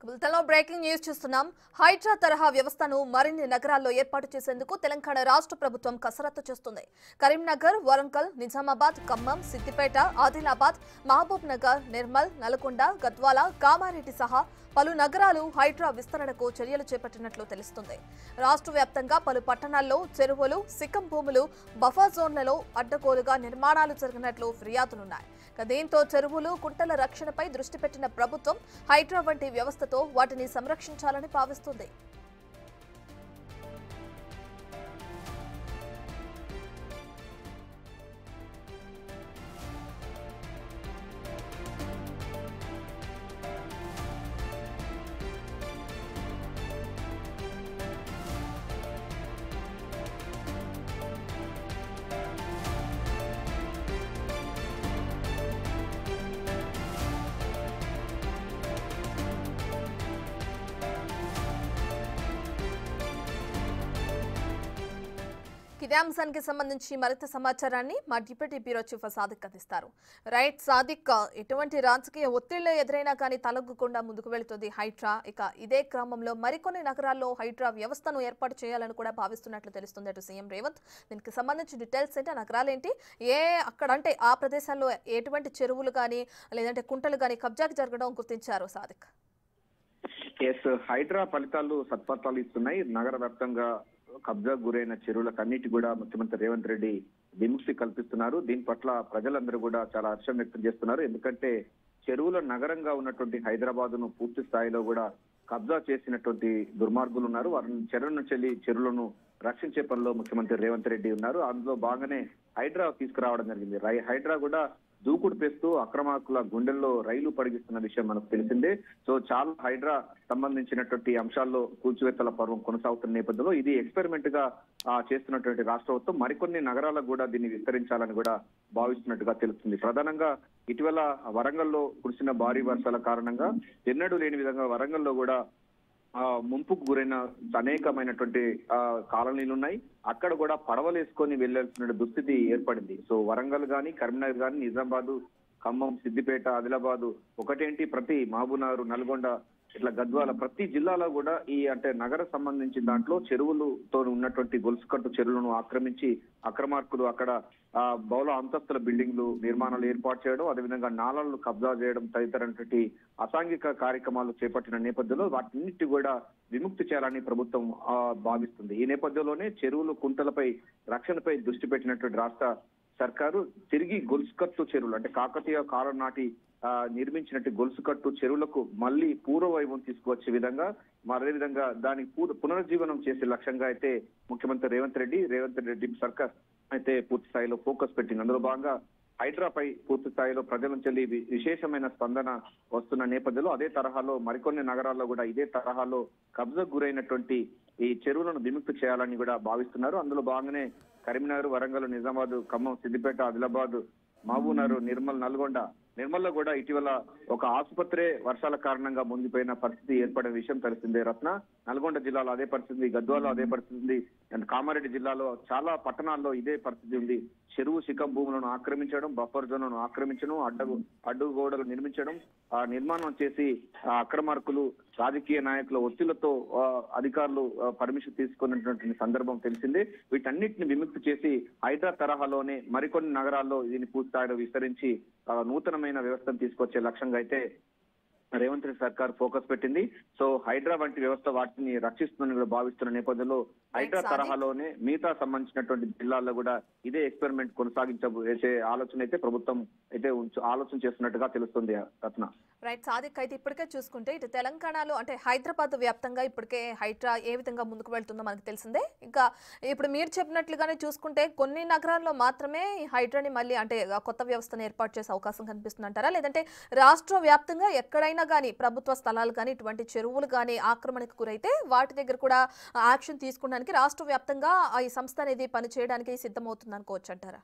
బులెటిన్లో breaking news చూస్తున్నాం. హైడ్రా తరహా వ్యవస్థను మరిన్ని నగరాల్లో ఏర్పాటు చేసేందుకు తెలంగాణ రాష్ట్ర ప్రభుత్వం కసరత్తు చేస్తుంది. కరీంనగర్, వరంగల్, నిజామాబాద్, ఖమ్మం, సిద్దిపేట, ఆదిలాబాద్, మహబూబ్ నగర్, నిర్మల్, నల్గొండ, గద్వాల, కామారెడ్డి సహా పలు నగరాలు హైడ్రా విస్తరణకు చర్యలు చేపట్టినట్లు తెలుస్తుంది. రాష్ట్ర వ్యాప్తంగా పలు పట్టణాల్లో చెరువులు, సిక్కం భూములు, బఫర్ జోన్లలో అడ్డగోలుగా నిర్మాణాలు జరిగినట్లు ఫిర్యాదులున్నాయి. దీంతో చెరువులు, కుంటల రక్షణపై దృష్టి పెట్టిన ప్రభుత్వం హైడ్రా వంటి వ్యవస్థతో వాటిని సంరక్షించాలని భావిస్తుంది. ఇదే అంశానికి సంబంధించి మరింత సమాచారాన్ని మా డిప్యూటీ బ్యూరో చీఫ్ సాదిక్ అందిస్తారు. రైట్ సాదిక్, ఎటువంటి రాజకీయ ఒత్తిళ్లు ఎదురైనా కానీ తలగ్గకుండా ముందుకు వెళుతుంది హైడ్రా. ఇక ఇదే క్రమంలో మరికొన్ని నగరాల్లో హైడ్రా వ్యవస్థను ఏర్పాటు చేయాలని కూడా భావిస్తున్నట్లు తెలుస్తుంది అటు సీఎం రేవంత్. దీనికి సంబంధించి డీటెయిల్స్ ఏంటి, నగరాలేంటి, అక్కడ అంటే ఆ ప్రదేశాల్లో ఎటువంటి చెరువులు కానీ లేదంటే కుంటలు కానీ కబ్జాకి జరగడం గుర్తించారు సాదిక్? హైడ్రా ఫలితాలు సత్ఫలితాలు ఇస్తున్నాయి. నగర వ్యాప్తంగా కబ్జా గురైన చెరువులకన్నిటి కూడా ముఖ్యమంత్రి రేవంత్ రెడ్డి విముక్తి కల్పిస్తున్నారు. దీని పట్ల ప్రజలందరూ కూడా చాలా హర్షం వ్యక్తం చేస్తున్నారు. ఎందుకంటే చెరువుల నగరంగా ఉన్నటువంటి హైదరాబాద్ ను పూర్తి స్థాయిలో కూడా కబ్జా చేసినటువంటి దుర్మార్గులు ఉన్నారు. వారిని చెరువు నుంచి చెరువులను రక్షించే పనిలో ముఖ్యమంత్రి రేవంత్ రెడ్డి ఉన్నారు. అందులో బాగానే హైడ్రా తీసుకురావడం జరిగింది. హైడ్రా కూడా దూకుడు పేస్తూ అక్రమార్కుల గుండెల్లో రైలు పడిగిస్తున్న విషయం మనకు తెలిసిందే. సో చాలా హైడ్రా సంబంధించినటువంటి అంశాల్లో కూల్చివేతల పర్వం కొనసాగుతున్న నేపథ్యంలో ఇది ఎక్స్పెరిమెంట్ గా చేస్తున్నటువంటి రాష్ట్ర ప్రభుత్వం మరికొన్ని నగరాలకు కూడా దీన్ని విస్తరించాలని కూడా భావిస్తున్నట్టుగా తెలుస్తుంది. ప్రధానంగా ఇటీవల వరంగల్లో కురిసిన భారీ వర్షాల కారణంగా ఎన్నడూ లేని విధంగా వరంగల్లో కూడా ముంపుకు గురైన అనేకమైనటువంటి కాలనీలు ఉన్నాయి. అక్కడ కూడా పడవలేసుకొని వెళ్లాల్సిన దుస్థితి ఏర్పడింది. సో వరంగల్ గాని, కరీంనగర్ గాని, నిజామాబాద్, ఖమ్మం, సిద్దిపేట, ఆదిలాబాద్ ఒకటేంటి ప్రతి మహబూబ్నగర్, నల్గొండ, ఇట్లా గద్వాల ప్రతి జిల్లాలో కూడా అంటే నగర సంబంధించిన దాంట్లో చెరువులతో ఉన్నటువంటి గొలుసుకట్టు చెరువులను ఆక్రమించి అక్రమార్కులు అక్కడ బహుళ అంతస్తుల బిల్డింగ్లు నిర్మాణాలు ఏర్పాటు చేయడం, అదేవిధంగా నాళాలను కబ్జా చేయడం తదితరటువంటి అసాంఘిక కార్యక్రమాలు చేపట్టిన నేపథ్యంలో వాటిన్నిటి కూడా విముక్తి చేయాలని ప్రభుత్వం భావిస్తుంది. ఈ నేపథ్యంలోనే చెరువులు, కుంటలపై రక్షణపై దృష్టి పెట్టినటువంటి రాష్ట్ర సర్కారు తిరిగి గొలుసుకట్టు చెరువులు అంటే కాకతీయ కాలం నాటి నిర్మించినట్టు గొలుసుకట్టు చెరువులకు మళ్ళీ పూర్వవైభవం తీసుకువచ్చే విధంగా అదేవిధంగా దానికి పునరుజ్జీవనం చేసే లక్ష్యంగా అయితే ముఖ్యమంత్రి రేవంత్ రెడ్డి సర్కార్ అయితే పూర్తి స్థాయిలో ఫోకస్ పెట్టింది. అందులో భాగంగా హైడ్రాపై పూర్తి స్థాయిలో ప్రజల నుంచి విశేషమైన స్పందన వస్తున్న నేపథ్యంలో అదే తరహాలో మరికొన్ని నగరాల్లో కూడా ఇదే తరహాలో కబ్జా గురైనటువంటి ఈ చెరువులను విముక్తి చేయాలని కూడా భావిస్తున్నారు. అందులో భాగంగానే కరీంనగర్, వరంగల్, నిజామాబాద్, ఖమ్మం, సిద్దిపేట, ఆదిలాబాద్, మహబూబ్నగర్, నిర్మల్, నల్గొండ. నిర్మల్లో కూడా ఇటీవల ఒక ఆసుపత్రి వర్షాల కారణంగా మునిగిపోయిన పరిస్థితి ఏర్పడిన విషయం తెలిసిందే. నల్గొండ జిల్లాలో అదే పరిస్థితి, గద్వాలో అదే పరిస్థితి ఉంది, అండ్ కామారెడ్డి జిల్లాలో చాలా పట్టణాల్లో ఇదే పరిస్థితి ఉంది. చెరువు, శిఖం భూములను ఆక్రమించడం, బఫర్ జోన్లను ఆక్రమించడం, అడ్డు గోడలు నిర్మించడం, నిర్మాణం చేసి అక్రమార్కులు, రాజకీయ నాయకుల ఒత్తిళ్లతో అధికారులు పర్మిషన్ తీసుకున్నటువంటి సందర్భం తెలిసిందే. వీటన్నిటిని విముక్తి చేసి హైడ్రా తరహాలోనే మరికొన్ని నగరాల్లో దీన్ని పూర్తిస్థాయిలో విస్తరించి నూతనమైన వ్యవస్థను తీసుకొచ్చే లక్ష్యంగా అయితే రేవంత్ రెడ్డి సర్కార్ ఫోకస్ పెట్టింది. సో హైడ్రా వంటి వ్యవస్థ వాటిని రక్షిస్తుందని కూడా భావిస్తున్న నేపథ్యంలో హైడ్రా తరహాలోనే మిగతా సంబంధించినటువంటి జిల్లాల్లో కూడా ఇదే ఎక్స్పెరిమెంట్ కొనసాగించే ఆలోచన అయితే ప్రభుత్వం అయితే ఆలోచన చేస్తున్నట్టుగా తెలుస్తుంది. రత్న రైట్ సాదిక్, అయితే ఇప్పటికే చూసుకుంటే ఇటు తెలంగాణలో అంటే హైదరాబాద్ వ్యాప్తంగా ఇప్పటికే హైడ్రా ఏ విధంగా ముందుకు వెళ్తుందో మనకు తెలిసిందే. ఇంకా ఇప్పుడు మీరు చెప్పినట్లుగానే చూసుకుంటే కొన్ని నగరాల్లో మాత్రమే ఈ హైడ్రాని మళ్ళీ అంటే కొత్త వ్యవస్థను ఏర్పాటు చేసే అవకాశం కనిపిస్తుందంటారా, లేదంటే రాష్ట్ర వ్యాప్తంగా ఎక్కడైనా కానీ ప్రభుత్వ స్థలాలు కానీ ఇటువంటి చెరువులు కానీ ఆక్రమణకు గురైతే వాటి దగ్గర కూడా యాక్షన్ తీసుకోవడానికి రాష్ట్ర వ్యాప్తంగా ఈ సంస్థ అనేది పనిచేయడానికి సిద్ధమవుతుంది అనుకోవచ్చు అంటారా?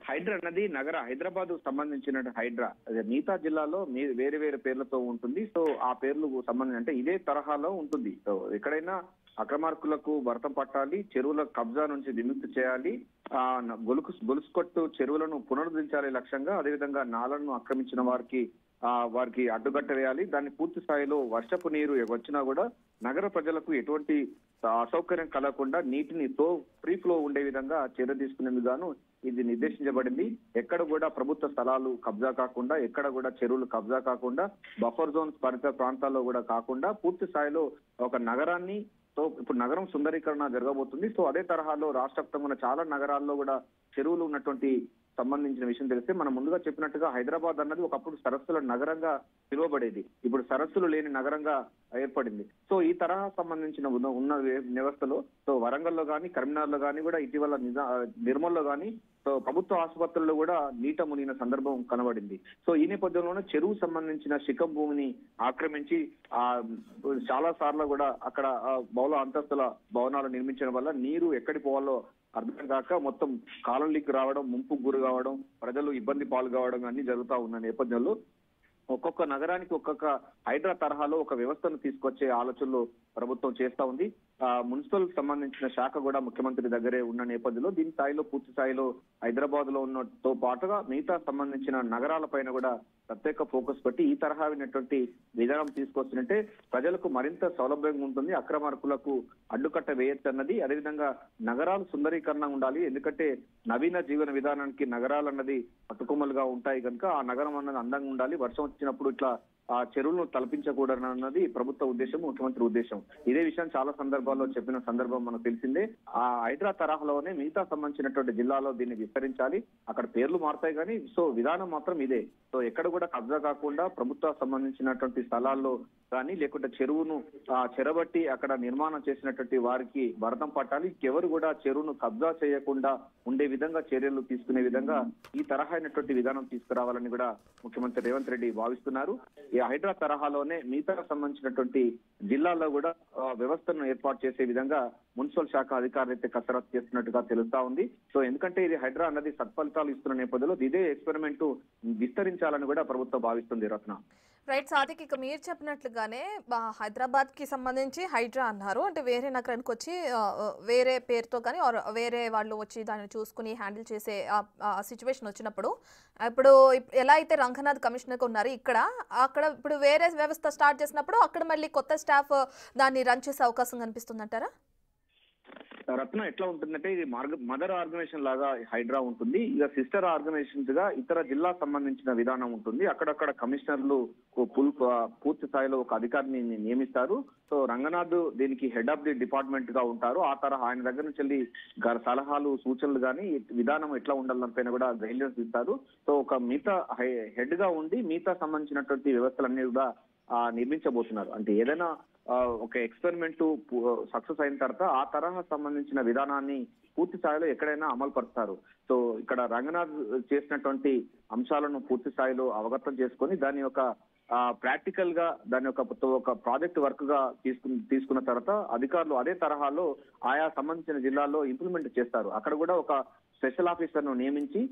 హైడ్రా అన్నది హైదరాబాద్ సంబంధించిన హైడ్రా మిగతా జిల్లాలో వేరే వేరే పేర్లతో ఉంటుంది. సో ఆ పేర్లు సంబంధించి అంటే ఇదే తరహాలో ఉంటుంది. సో ఎక్కడైనా అక్రమార్కులకు భర్తం పట్టాలి, చెరువుల కబ్జా నుంచి విముక్తి చేయాలి, గొలుసుకొట్టు చెరువులను పునరుద్ధరించాలి లక్ష్యంగా, అదేవిధంగా నాలను ఆక్రమించిన వారికి వారికి అడ్డుగట్ట వేయాలి. దాన్ని పూర్తి స్థాయిలో వర్షపు నీరు వచ్చినా కూడా నగర ప్రజలకు ఎటువంటి అసౌకర్యం కలగకుండా నీటిని ఫ్రీ ఫ్లో ఉండే విధంగా చర్య తీసుకునేందుకు గాను ఇది నిర్దేశించబడింది. ఎక్కడ కూడా ప్రభుత్వ స్థలాలు కబ్జా కాకుండా, ఎక్కడ కూడా చెరువులు కబ్జా కాకుండా, బఫర్ జోన్స్ పరిసర ప్రాంతాల్లో కూడా కాకుండా పూర్తి స్థాయిలో ఒక నగరాన్ని ఇప్పుడు నగరం సుందరీకరణ జరగబోతుంది. సో అదే తరహాలో రాష్ట్ర వ్యాప్తంగా ఉన్న చాలా నగరాల్లో కూడా చెరువులు ఉన్నటువంటి సంబంధించిన విషయం తెలిస్తే మనం ముందుగా చెప్పినట్టుగా హైదరాబాద్ అన్నది ఒకప్పుడు సరస్సుల నగరంగా పిలువబడేది. ఇప్పుడు సరస్సులు లేని నగరంగా ఏర్పడింది. సో ఈ తరహా సంబంధించిన ఉన్న వ్యవస్థలో వరంగల్లో కానీ, కరీంనగర్లో కానీ కూడా ఇటీవల నిర్మల్లో కానీ ప్రభుత్వ ఆసుపత్రుల్లో కూడా నీట మునిగిన సందర్భం కనబడింది. సో ఈ నేపథ్యంలోనే చెరువు సంబంధించిన శిఖం భూమిని ఆక్రమించి చాలా సార్లు కూడా అక్కడ బహుళ అంతస్తుల భవనాలు నిర్మించడం వల్ల నీరు ఎక్కడి పోవాలో అర్థం కాక మొత్తం కాలనీకి రావడం, ముంపుకు గురి కావడం, ప్రజలు ఇబ్బంది పాలు కావడం అన్ని జరుగుతా ఉన్న నేపథ్యంలో ఒక్కొక్క నగరానికి ఒక్కొక్క హైడ్రా తరహాలో ఒక వ్యవస్థను తీసుకొచ్చే ఆలోచనలు ప్రభుత్వం చేస్తా ఉంది. మున్సిపల్ సంబంధించిన శాఖ కూడా ముఖ్యమంత్రి దగ్గరే ఉన్న నేపథ్యంలో దీని స్థాయిలో పూర్తి స్థాయిలో హైదరాబాద్ లో ఉన్నతో పాటుగా మిగతా సంబంధించిన నగరాల పైన కూడా ప్రత్యేక ఫోకస్ పెట్టి ఈ తరహానటువంటి విధానం తీసుకొస్తున్నట్టే ప్రజలకు మరింత సౌలభ్యంగా ఉంటుంది. అక్రమార్కులకు అడ్డుకట్ట వేయొచ్చు అన్నది. అదేవిధంగా నగరాలు సుందరీకరణ ఉండాలి. ఎందుకంటే నవీన జీవన విధానానికి నగరాలు అన్నది పట్టుకొమ్మలుగా ఉంటాయి కనుక ఆ నగరం అన్నది అందంగా ఉండాలి. వర్షం వచ్చినప్పుడు ఇట్లా ఆ చెరువులను తలపించకూడదు అన్నది ప్రభుత్వ ఉద్దేశం, ముఖ్యమంత్రి ఉద్దేశం. ఇదే విషయం చాలా సందర్భాల్లో చెప్పిన సందర్భం మనకు తెలిసిందే. ఆ హైడ్రా తరహాలోనే మిగతా సంబంధించినటువంటి జిల్లాలో దీన్ని విస్తరించాలి. అక్కడ పేర్లు మారుతాయి కానీ విధానం మాత్రం ఇదే. ఎక్కడ కూడా కబ్జా కాకుండా ప్రభుత్వ సంబంధించినటువంటి స్థలాల్లో కానీ లేకుంటే చెరువును చెరబట్టి అక్కడ నిర్మాణం చేసినటువంటి వారికి భరతం పట్టాలి. ఎవరు కూడా చెరువును కబ్జా చేయకుండా ఉండే విధంగా చర్యలు తీసుకునే విధంగా ఈ తరహా అయినటువంటి విధానం తీసుకురావాలని కూడా ముఖ్యమంత్రి రేవంత్ రెడ్డి భావిస్తున్నారు. ఈ హైడ్రా తరహాలోనే మిగతా సంబంధించినటువంటి జిల్లాల్లో కూడా వ్యవస్థను ఏర్పాటు చేసే విధంగా మున్సిపల్ శాఖ అధికారులు అయితే కసరత్తు చేస్తున్నట్టుగా తెలుస్తా ఉంది. ఎందుకంటే ఇది హైడ్రా అన్నది సత్ఫలితాలు ఇస్తున్న నేపథ్యంలో ఇదే ఎక్స్పెరిమెంట్ విస్తరించాలని కూడా ప్రభుత్వం భావిస్తుంది. రత్న రైట్ సాదిక్, ఇక మీరు చెప్పినట్లుగానే హైదరాబాద్ కి సంబంధించి హైడ్రా అన్నారు. అంటే వేరే నగరానికి వచ్చి వేరే పేరుతో కానీ వేరే వాళ్ళు వచ్చి దాన్ని చూసుకుని హ్యాండిల్ చేసే సిచ్యువేషన్ వచ్చినప్పుడు ఇప్పుడు ఎలా అయితే రంగనాథ్ కమిషనర్గా ఉన్నారు అక్కడ ఇప్పుడు వేరే వ్యవస్థ స్టార్ట్ చేసినప్పుడు అక్కడ మళ్ళీ కొత్త స్టాఫ్ దాన్ని రన్ చేసే అవకాశం కనిపిస్తుందంటారా? రత్న ఎట్లా ఉంటుందంటే ఇది మదర్ ఆర్గనైజేషన్ లాగా హైడ్రా ఉంటుంది. ఇక సిస్టర్ ఆర్గనైజేషన్స్ గా ఇతర జిల్లా సంబంధించిన విధానం ఉంటుంది. అక్కడక్కడ కమిషనర్లు పూర్తి స్థాయిలో ఒక అధికారిని నియమిస్తారు. రంగనాథ్ దీనికి హెడ్ ఆఫ్ ది డిపార్ట్మెంట్ గా ఉంటారు. ఆ తరహా ఆయన దగ్గర నుంచి వెళ్ళి సలహాలు, సూచనలు కానీ విధానం ఎట్లా ఉండాలనిపైన కూడా గైడ్లైన్స్ ఇస్తారు. ఒక మిగతా హెడ్ గా ఉండి మిగతా సంబంధించినటువంటి వ్యవస్థలన్నీ కూడా నిర్మించబోతున్నారు. అంటే ఏదైనా ఒక ఎక్స్పెరిమెంట్ సక్సెస్ అయిన తర్వాత ఆ తరహా సంబంధించిన విధానాన్ని పూర్తి స్థాయిలో ఎక్కడైనా అమలు పరుస్తారు. ఇక్కడ రంగనాథ్ చేసినటువంటి అంశాలను పూర్తి స్థాయిలో అవగతం చేసుకొని దాని యొక్క ప్రాక్టికల్ గా దాని ఒక ప్రాజెక్ట్ వర్క్ గా తీసుకున్న తర్వాత అధికారులు అదే తరహాలో ఆయా సంబంధించిన జిల్లాల్లో ఇంప్లిమెంట్ చేస్తారు. అక్కడ కూడా ఒక స్పెషల్ ఆఫీసర్ ను నియమించి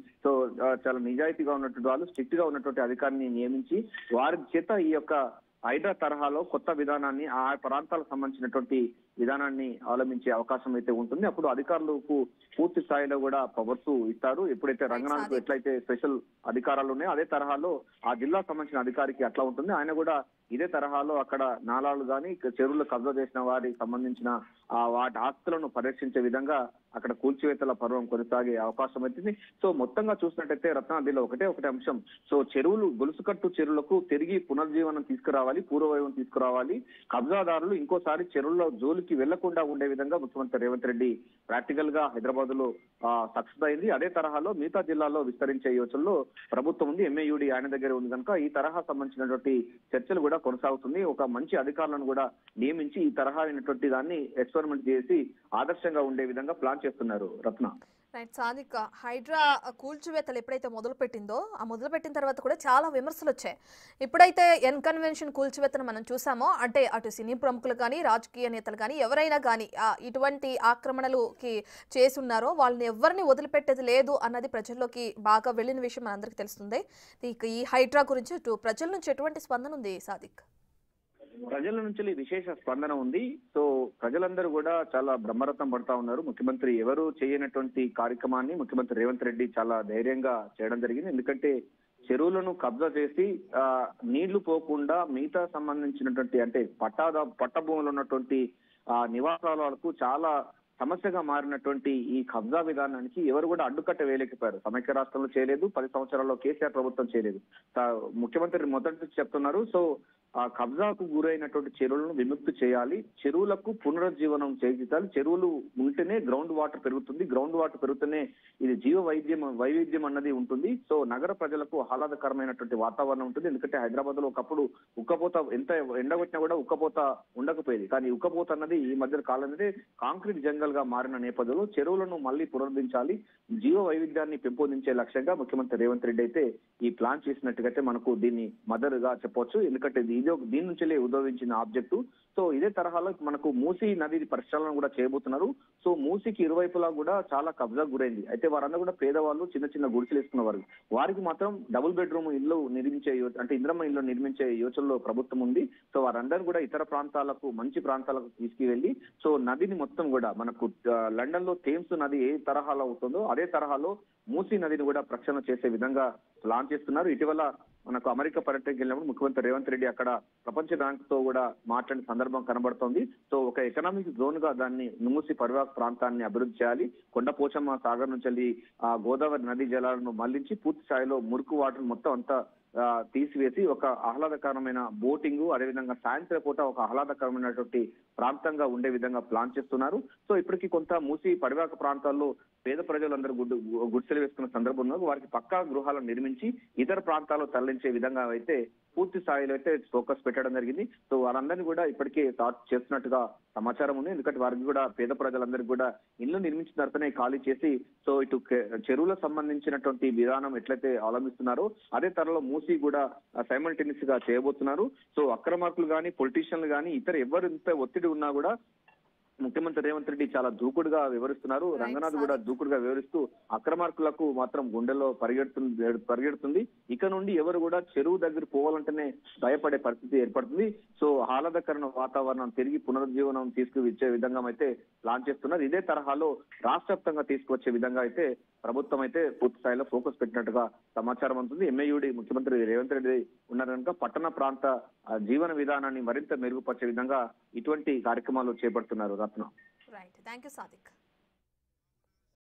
చాలా నిజాయితీగా ఉన్నటువంటి వాళ్ళు, స్ట్రిక్ట్ గా ఉన్నటువంటి అధికారిని నియమించి వారి చేత ఈ యొక్క హైడ్రా తరహాలో కొత్త విధానాన్ని ఆ ప్రాంతాలకు సంబంధించినటువంటి విధానాన్ని అవలంబించే అవకాశం అయితే ఉంటుంది. అప్పుడు అధికారులకు పూర్తి స్థాయిలో కూడా పవర్స్ ఇస్తారు. ఎప్పుడైతే రంగనాథ్ ఎట్లయితే స్పెషల్ అధికారాలు ఉన్నాయో అదే తరహాలో ఆ జిల్లా సంబంధించిన అధికారికి అట్లా ఉంటుంది. ఆయన కూడా ఇదే తరహాలో అక్కడ నాలాలు కానీ చెరువులు కబ్జా చేసిన వారికి సంబంధించిన వాటి ఆస్తులను పరీక్షించే విధంగా అక్కడ కూల్చివేతల పర్వం కొనసాగే అవకాశం అవుతుంది. మొత్తంగా చూసినట్టయితే రత్నాదిలో ఒకటే అంశం. చెరువులు, గొలుసుకట్టు చెరువులకు తిరిగి పునర్జీవనం తీసుకురావాలి, పూర్వవైభవం తీసుకురావాలి. కబ్జాదారులు ఇంకోసారి చెరువుల జోలికి వెళ్లకుండా ఉండే విధంగా ముఖ్యమంత్రి రేవంత్ రెడ్డి ప్రాక్టికల్ గా హైదరాబాద్ లో సక్సెస్ అయింది. అదే తరహాలో మిగతా జిల్లాల్లో విస్తరించే యోచనలో ప్రభుత్వం ఉంది. ఎంఏయుడి ఆయన దగ్గర ఉంది కనుక ఈ తరహా సంబంధించినటువంటి చర్చలు కూడా కొనసాగుతుంది. ఒక మంచి అధికారులను కూడా నియమించి ఈ తరహా అయినటువంటి దాన్ని ఎక్స్పెరిమెంట్ చేసి ఆదర్శంగా ఉండే విధంగా ప్లాన్ చేస్తున్నారు. రత్న రైట్ సాదిక్, హైడ్రా కూల్చివేతలు ఎప్పుడైతే మొదలుపెట్టిందో మొదలుపెట్టిన తర్వాత కూడా చాలా విమర్శలు వచ్చాయి. ఇప్పుడైతే ఎన్కన్వెన్షన్ కూల్చివేతను మనం చూసామో, అంటే అటు సినీ ప్రముఖులు కానీ రాజకీయ నేతలు కానీ ఎవరైనా కానీ ఇటువంటి ఆక్రమణలుకి చేసున్నారో వాళ్ళని ఎవరిని వదిలిపెట్టేది లేదు అన్నది ప్రజల్లోకి బాగా వెళ్ళిన విషయం మనందరికీ తెలుస్తుంది. ఈ హైడ్రా గురించి ప్రజల నుంచి ఎటువంటి స్పందన ఉంది సాదిక్? ప్రజల నుంచి విశేష స్పందన ఉంది. ప్రజలందరూ కూడా చాలా బ్రహ్మరథం పడతా ఉన్నారు. ముఖ్యమంత్రి ఎవరు చేయనటువంటి కార్యక్రమాన్ని ముఖ్యమంత్రి రేవంత్ రెడ్డి చాలా ధైర్యంగా చేయడం జరిగింది. ఎందుకంటే చెరువులను కబ్జా చేసి నీళ్లు పోకుండా మిగతా సంబంధించినటువంటి అంటే పట్ట భూములు ఉన్నటువంటి నివాసాలకు చాలా సమస్యగా మారినటువంటి ఈ కబ్జా విధానానికి ఎవరు కూడా అడ్డుకట్ట వేయలేకపోయారు. సమైక్య రాష్ట్రంలో చేయలేదు, 10 సంవత్సరాల్లో కేసీఆర్ ప్రభుత్వం చేయలేదు. ముఖ్యమంత్రి మొదటి నుంచి చెప్తున్నారు. సో ఆ కబ్జాకు గురైనటువంటి చెరువులను విముక్తి చేయాలి, చెరువులకు పునరుజ్జీవనం చేయించాలి. చెరువులు ఉంటేనే గ్రౌండ్ వాటర్ పెరుగుతుంది, గ్రౌండ్ వాటర్ పెరుగుతూనే ఇది వైవిధ్యం అన్నది ఉంటుంది. సో నగర ప్రజలకు ఆహ్లాదకరమైనటువంటి వాతావరణం ఉంటుంది. ఎందుకంటే హైదరాబాద్ లో ఒకప్పుడు ఉక్కపోత ఎంత ఎండగొట్టినా కూడా ఉక్కపోత ఉండకపోయేది. కానీ ఉక్కపోత అన్నది ఈ మధ్య కాలంలో కాంక్రీట్ జంగల్ గా మారిన నేపథ్యంలో చెరువులను మళ్ళీ పునరుద్ధరించాలి, జీవ వైవిధ్యాన్ని పెంపొందించే లక్ష్యంగా ముఖ్యమంత్రి రేవంత్ రెడ్డి అయితే ఈ ప్లాన్ చేసినట్టుగా మనకు దీన్ని మదర్ గా చెప్పొచ్చు. ఎందుకంటే దీని నుంచి ఉద్భవించిన ఆబ్జెక్టు. సో ఇదే తరహాలో మనకు మూసీ నది పరిష్కారం కూడా చేయబోతున్నారు. సో మూసీకి ఇరువైపులా కూడా చాలా కబ్జా గురైంది. అయితే వారందరూ కూడా పేదవాళ్ళు, చిన్న చిన్న గుడిసెలు వేసుకున్నవారు. వారికి మాత్రం డబుల్ బెడ్రూమ్ ఇల్లు నిర్మించే అంటే ఇంద్రమ్మ ఇల్లు నిర్మించే యోచనలో ప్రభుత్వం ఉంది. సో వారందరూ కూడా ఇతర ప్రాంతాలకు, మంచి ప్రాంతాలకు తీసుకువెళ్లి సో నదిని మొత్తం కూడా మనకు లండన్ లో థేమ్స్ నది ఏ తరహాలో అవుతుందో అదే తరహాలో మూసీ నదిని కూడా ప్రక్షాళన చేసే విధంగా ప్లాన్ చేస్తున్నారు. ఇటీవల మనకు అమెరికా పర్యటనకి వెళ్ళినప్పుడు ముఖ్యమంత్రి రేవంత్ రెడ్డి అక్కడ ప్రపంచ బ్యాంక్ తో కూడా మాట్లాడిన సందర్భం కనబడుతోంది. సో ఒక ఎకనామిక్ జోన్ గా దాన్ని మూసీ పరివాహక ప్రాంతాన్ని అభివృద్ధి చేయాలి. కొండపోచమ్మ సాగర్ నుంచి వెళ్ళి గోదావరి నదీ జలాలను మళ్లించి పూర్తి స్థాయిలో మురికి వాటర్ మొత్తం అంతా తీసివేసి ఒక ఆహ్లాదకరమైన బోటింగ్, అదేవిధంగా సాయంత్రం పూట ఒక ఆహ్లాదకరమైనటువంటి ప్రాంతంగా ఉండే విధంగా ప్లాన్ చేస్తున్నారు. సో ఇప్పటికీ కొంత మూసి పరివాహక ప్రాంతాల్లో పేద ప్రజలందరూ గుడిసెలు వేసుకున్న సందర్భంలో వారికి పక్కా గృహాలను నిర్మించి ఇతర ప్రాంతాల్లో తరలించే విధంగా అయితే పూర్తి స్థాయిలో అయితే ఫోకస్ పెట్టడం జరిగింది. సో వారందరినీ కూడా ఇప్పటికే స్టార్ట్ చేస్తున్నట్టుగా సమాచారం ఉంది. ఎందుకంటే వారికి కూడా పేద ప్రజలందరికీ కూడా ఇల్లు నిర్మించిన తర్వాతనే ఖాళీ చేసి సో ఇటు చెరువులకు సంబంధించినటువంటి విధానం ఎట్లయితే అవలంబిస్తున్నారో అదే తరలో మూసి కూడా సైమల్టేనియస్ గా చేయబోతున్నారు. సో అక్రమార్కులు కానీ, పొలిటీషియన్లు కానీ, ఇతర ఎవరు ఇంత ఒత్తిడి ఉన్నా కూడా ముఖ్యమంత్రి రేవంత్ రెడ్డి చాలా దూకుడుగా వివరిస్తున్నారు. రంగనాథ్ కూడా దూకుడుగా వివరిస్తూ అక్రమార్కులకు మాత్రం గుండెల్లో పరిగెడుతుంది. ఇక నుండి ఎవరు కూడా చెరువు దగ్గర పోవాలంటేనే భయపడే పరిస్థితి ఏర్పడుతుంది. సో ఆహ్లాదకరణ వాతావరణం తిరిగి పునరుజ్జీవనం తీసుకువచ్చే విధంగా అయితే ప్లాన్ చేస్తున్నారు. ఇదే తరహాలో రాష్ట్ర వ్యాప్తంగా తీసుకువచ్చే విధంగా అయితే ప్రభుత్వం అయితే పూర్తి స్థాయిలో ఫోకస్ పెట్టినట్టుగా సమాచారం ఉంటుంది. ఎంఐయుడి ముఖ్యమంత్రి రేవంత్ రెడ్డి ఉన్నారు కనుక పట్టణ ప్రాంత జీవన విధానాన్ని మరింత మెరుగుపరిచే విధంగా ఇటువంటి కార్యక్రమాలు చేపడుతున్నారు. Ratna. Right, thank you Sadiq.